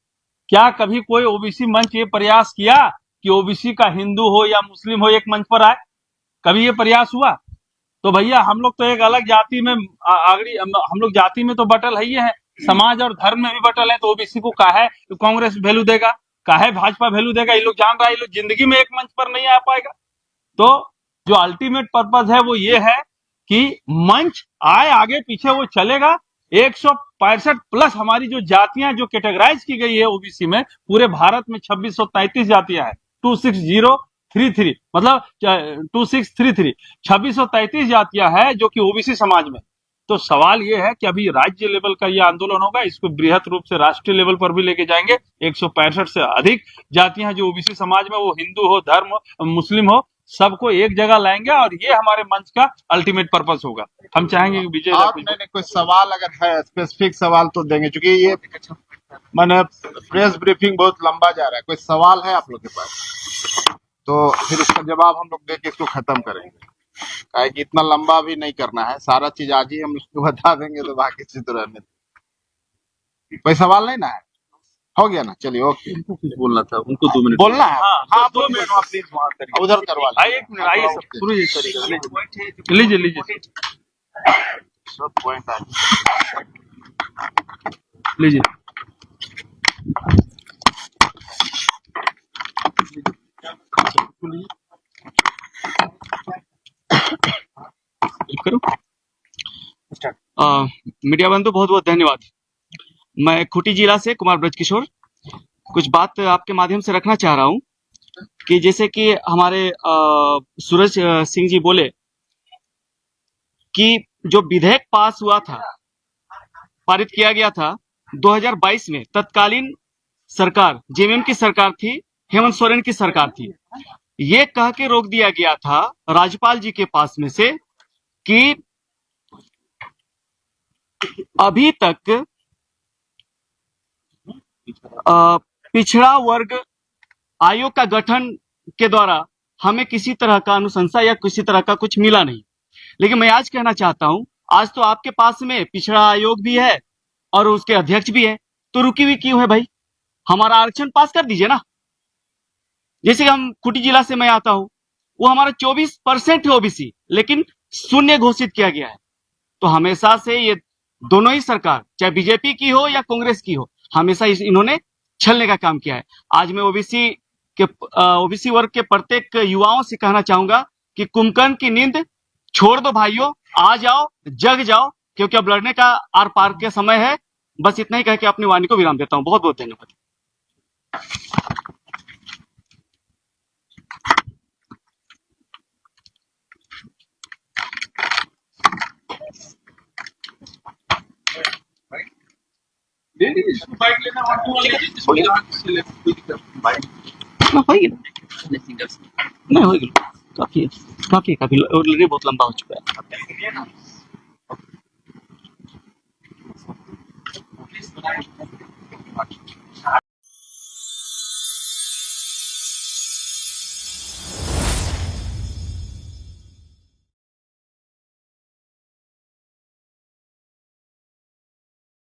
क्या कभी कोई ओबीसी मंच ये प्रयास किया कि ओबीसी का हिंदू हो या मुस्लिम हो एक मंच पर आए? कभी ये प्रयास हुआ? तो भैया हम लोग तो एक अलग जाति में आगड़ी, हम लोग जाति में तो बटल है ही है, समाज और धर्म में भी बटल है। तो ओबीसी को काहे तो कांग्रेस वैल्यू देगा, काहे भाजपा वैल्यू देगा? ये लोग जान रहा है, ये लोग जिंदगी में एक मंच पर नहीं आ पाएगा। तो जो अल्टीमेट पर्पज है वो ये है कि मंच आए, आगे पीछे वो चलेगा। 165 प्लस हमारी जो जातियां जो कैटेगराइज की गई है ओबीसी में, पूरे भारत में 2633 जातियां हैं, 26033 मतलब 2633 2633 जातियां हैं जो कि ओबीसी समाज में। तो सवाल ये है कि अभी राज्य लेवल का ये आंदोलन होगा, इसको बृहत रूप से राष्ट्रीय लेवल पर भी लेके जाएंगे। 165 से अधिक जातियां जो ओबीसी समाज में, वो हिंदू हो, धर्म हो, मुस्लिम हो, सबको एक जगह लाएंगे और ये हमारे मंच का अल्टीमेट पर्पस होगा। हम चाहेंगे कि विजय आप मैंने कोई सवाल अगर है स्पेसिफिक सवाल तो देंगे, क्योंकि ये मैंने प्रेस ब्रीफिंग बहुत लंबा जा रहा है। कोई सवाल है आप लोग के पास तो फिर उसका जवाब हम लोग दे के इसको खत्म करेंगे। काहे कि इतना लंबा भी नहीं करना है, सारा चीज आज ही हम उसको बता देंगे तो बाकी चीज तो रहने दें। कोई सवाल नहीं ना है? हो गया ना, चलिए ओके। उनको कुछ बोलना था, उनको 2 मिनट बोलना है? हाँ 2 मिनट आप प्लीज बात करिए। उधर करवा आइए 1 मिनट, आइए सब शुरू करिए, लीजिए लीजिए सब पॉइंट आ लीजिए। करो मीडिया बंधु बहुत बहुत धन्यवाद। मैं खूंटी जिला से कुमार ब्रजकिशोर कुछ बात आपके माध्यम से रखना चाह रहा हूं कि जैसे कि हमारे सूरज सिंह जी बोले कि जो विधेयक पास हुआ था, पारित किया गया था 2022 में, तत्कालीन सरकार जेएमएम की सरकार थी, हेमंत सोरेन की सरकार थी। ये कह के रोक दिया गया था राज्यपाल जी के पास में से कि अभी तक पिछड़ा वर्ग आयोग का गठन के द्वारा हमें किसी तरह का अनुशंसा या किसी तरह का कुछ मिला नहीं। लेकिन मैं आज कहना चाहता हूं, आज तो आपके पास में पिछड़ा आयोग भी है और उसके अध्यक्ष भी है, तो रुकी हुई क्यों है भाई? हमारा आरक्षण पास कर दीजिए ना। जैसे कि हम खूंटी जिला से मैं आता हूं, वो हमारा 24% है ओबीसी, लेकिन शून्य घोषित किया गया है। तो हमेशा से ये दोनों ही सरकार, चाहे बीजेपी की हो या कांग्रेस की हो, हमेशा इन्होंने छलने का काम किया है। आज मैं ओबीसी वर्ग के प्रत्येक युवाओं से कहना चाहूंगा कि कुंभकर्ण की नींद छोड़ दो भाइयों, आ जाओ, जग जाओ, क्योंकि अब लड़ने का आर पार का समय है। बस इतना ही कह के अपनी वाणी को विराम देता हूं। बहुत बहुत धन्यवाद। बाइक लेना नहीं होगी, काफी काफी काफी ऑलरेडी बहुत लंबा हो चुका है।